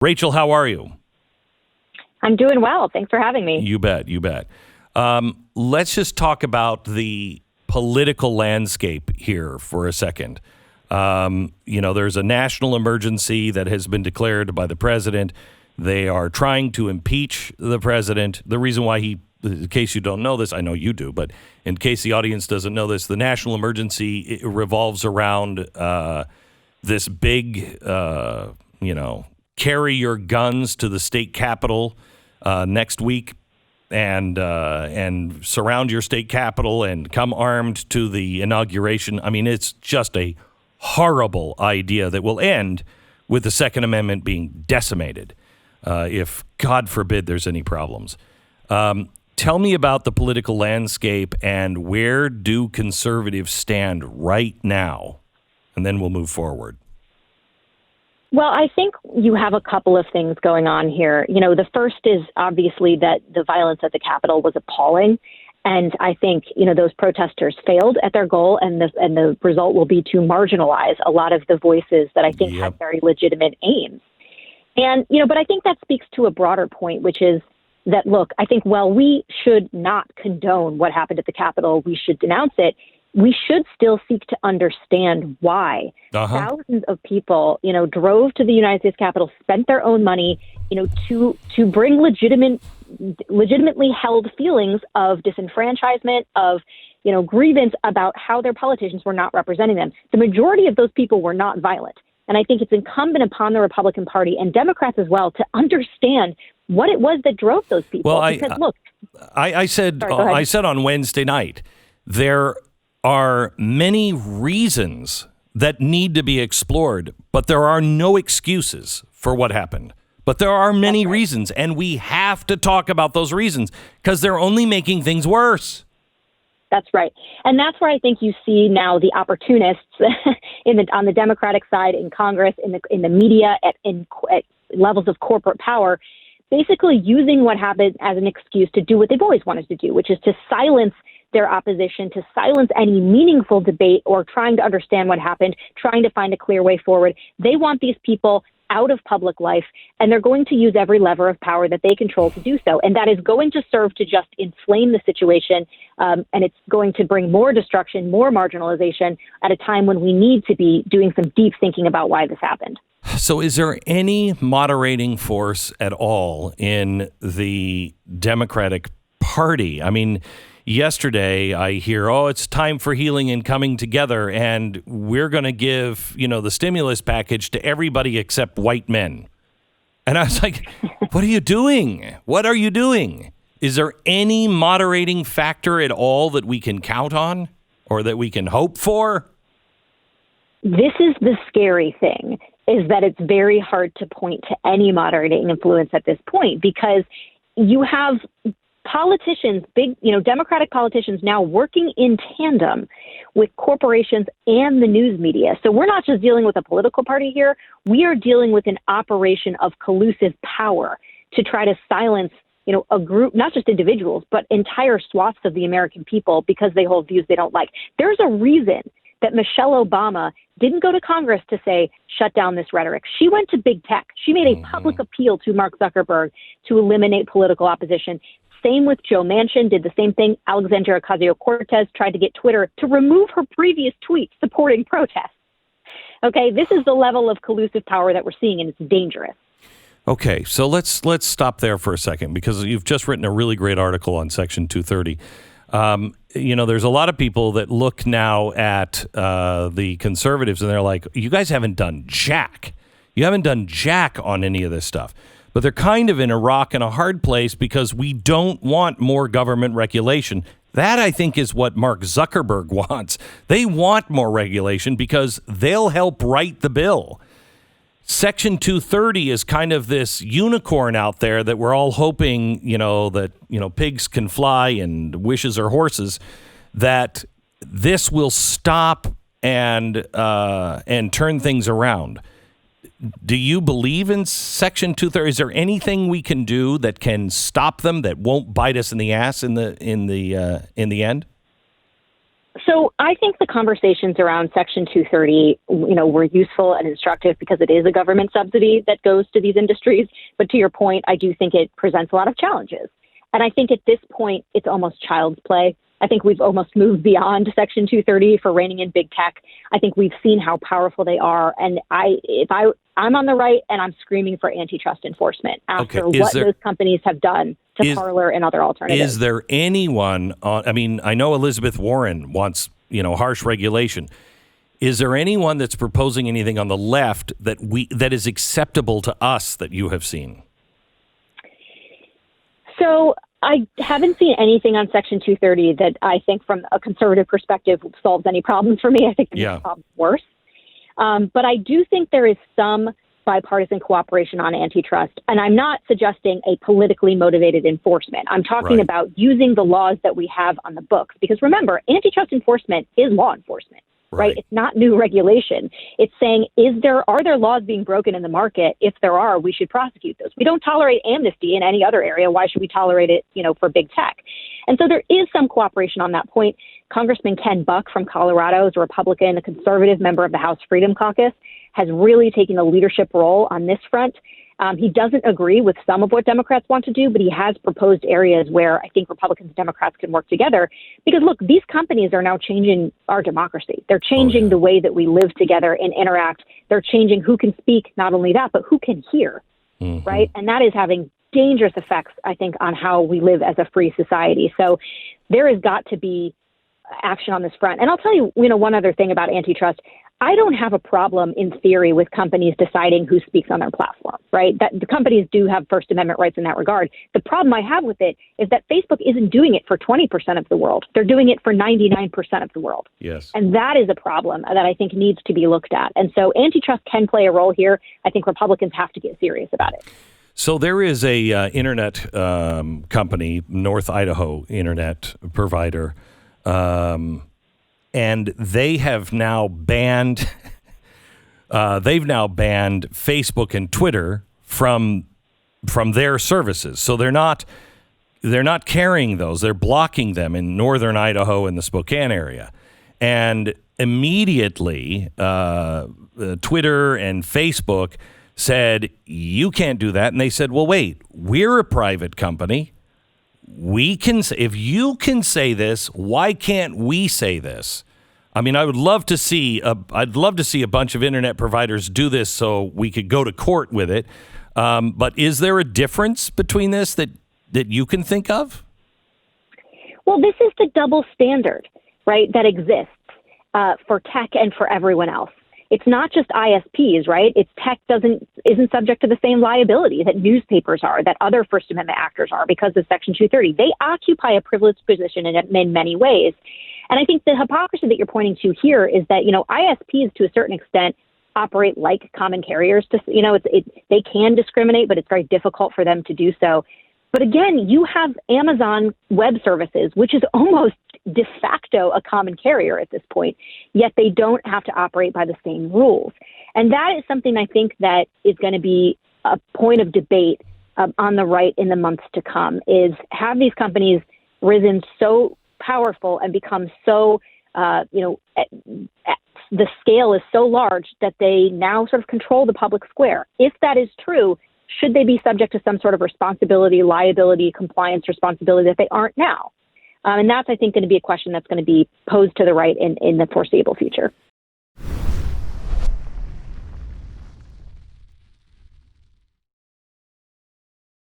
Rachel, how are you? I'm doing well. Thanks for having me. You bet. Let's just talk about the political landscape here for a second. There's a national emergency that has been declared by the president. They are trying to impeach the president. The reason why in case you don't know this, I know you do, but in case the audience doesn't know this, the national emergency revolves around this big, carry your guns to the state capitol next week and surround your state capitol and come armed to the inauguration. I mean, it's just a horrible idea that will end with the Second Amendment being decimated if, God forbid, there's any problems. Tell me about the political landscape and where do conservatives stand right now? And then we'll move forward. Well, I think you have a couple of things going on here. The first is obviously that the violence at the Capitol was appalling. And I think, those protesters failed at their goal, and the result will be to marginalize a lot of the voices that I think have very legitimate aims. And, but I think that speaks to a broader point, which is that, look, I think while we should not condone what happened at the Capitol, we should denounce it. We should still seek to understand why thousands of people, drove to the United States Capitol, spent their own money, to bring legitimately held feelings of disenfranchisement, of, grievance about how their politicians were not representing them. The majority of those people were not violent. And I think it's incumbent upon the Republican Party and Democrats as well to understand what it was that drove those people. Well, I said on Wednesday night, there are many reasons that need to be explored, but there are no excuses for what happened. But there are many reasons, and we have to talk about those reasons because they're only making things worse. That's right. And that's where I think you see now the opportunists on the Democratic side in Congress, in the media, at levels of corporate power, basically using what happened as an excuse to do what they've always wanted to do, which is to silence their opposition, to silence any meaningful debate or trying to understand what happened, trying to find a clear way forward. They want these people out of public life, and they're going to use every lever of power that they control to do so. And that is going to serve to just inflame the situation, and it's going to bring more destruction, more marginalization at a time when we need to be doing some deep thinking about why this happened. So is there any moderating force at all in the Democratic Party? I mean, yesterday I hear, it's time for healing and coming together, and we're going to give, the stimulus package to everybody except white men. And I was like, what are you doing? What are you doing? Is there any moderating factor at all that we can count on or that we can hope for? This is the scary thing, is that it's very hard to point to any moderating influence at this point because you have politicians, big, Democratic politicians now working in tandem with corporations and the news media. So we're not just dealing with a political party here. We are dealing with an operation of collusive power to try to silence, a group, not just individuals, but entire swaths of the American people because they hold views they don't like. There's a reason that Michelle Obama didn't go to Congress to say, shut down this rhetoric. She went to big tech. She made a public appeal to Mark Zuckerberg to eliminate political opposition. Same with Joe Manchin, did the same thing. Alexandria Ocasio-Cortez tried to get Twitter to remove her previous tweet supporting protests. Okay, this is the level of collusive power that we're seeing, and it's dangerous. Okay, so let's stop there for a second because you've just written a really great article on Section 230. There's a lot of people that look now at the conservatives and they're like, you guys haven't done jack. You haven't done jack on any of this stuff. But they're kind of in a rock and a hard place because we don't want more government regulation. That, I think, is what Mark Zuckerberg wants. They want more regulation because they'll help write the bill. Section 230 is kind of this unicorn out there that we're all hoping, that, pigs can fly and wishes are horses, that this will stop and turn things around. Do you believe in Section 230? Is there anything we can do that can stop them, that won't bite us in the ass in the end? So I think the conversations around Section 230, were useful and instructive because it is a government subsidy that goes to these industries. But to your point, I do think it presents a lot of challenges. And I think at this point, it's almost child's play. I think we've almost moved beyond Section 230 for reining in big tech. I think we've seen how powerful they are. And I'm on the right and I'm screaming for antitrust enforcement after those companies have done to Parler and other alternatives. Is there anyone I know Elizabeth Warren wants, harsh regulation. Is there anyone that's proposing anything on the left that is acceptable to us that you have seen? So I haven't seen anything on Section 230 that I think from a conservative perspective solves any problems for me. I think it makes problems worse. But I do think there is some bipartisan cooperation on antitrust. And I'm not suggesting a politically motivated enforcement. I'm talking about using the laws that we have on the books. Because remember, antitrust enforcement is law enforcement. Right? It's not new regulation. It's saying, are there laws being broken in the market? If there are, we should prosecute those. We don't tolerate amnesty in any other area. Why should we tolerate it, for big tech? And so there is some cooperation on that point. Congressman Ken Buck from Colorado is a Republican, a conservative member of the House Freedom Caucus, has really taken a leadership role on this front. He doesn't agree with some of what Democrats want to do, but he has proposed areas where I think Republicans and Democrats can work together. Because, look, these companies are now changing our democracy. They're changing the way that we live together and interact. They're changing who can speak, not only that, but who can hear, right? And that is having dangerous effects, I think, on how we live as a free society. So there has got to be action on this front. And I'll tell you, one other thing about antitrust. I don't have a problem in theory with companies deciding who speaks on their platform, right? That the companies do have First Amendment rights in that regard. The problem I have with it is that Facebook isn't doing it for 20% of the world. They're doing it for 99% of the world. Yes. And that is a problem that I think needs to be looked at. And so antitrust can play a role here. I think Republicans have to get serious about it. So there is a internet company, North Idaho internet provider, and they have now banned Facebook and Twitter from their services. So they're not carrying those. They're blocking them in northern Idaho in the Spokane area. And immediately Twitter and Facebook said, you can't do that. And they said, well, wait, we're a private company. We can say, if you can say this, why can't we say this? I mean, I'd love to see a bunch of internet providers do this so we could go to court with it. But is there a difference between this that you can think of? Well, this is the double standard, right, that exists for tech and for everyone else. It's not just ISPs, right? It's tech isn't subject to the same liability that newspapers are, that other First Amendment actors are because of Section 230. They occupy a privileged position in many ways. And I think the hypocrisy that you're pointing to here is that, ISPs to a certain extent operate like common carriers. They can discriminate, but it's very difficult for them to do so. But again, you have Amazon Web Services, which is almost de facto a common carrier at this point, yet they don't have to operate by the same rules. And that is something I think that is going to be a point of debate on the right in the months to come, is have these companies risen so powerful and become so, the scale is so large that they now sort of control the public square. If that is true, should they be subject to some sort of responsibility, liability, compliance responsibility that they aren't now? And that's, I think, going to be a question that's going to be posed to the right in the foreseeable future.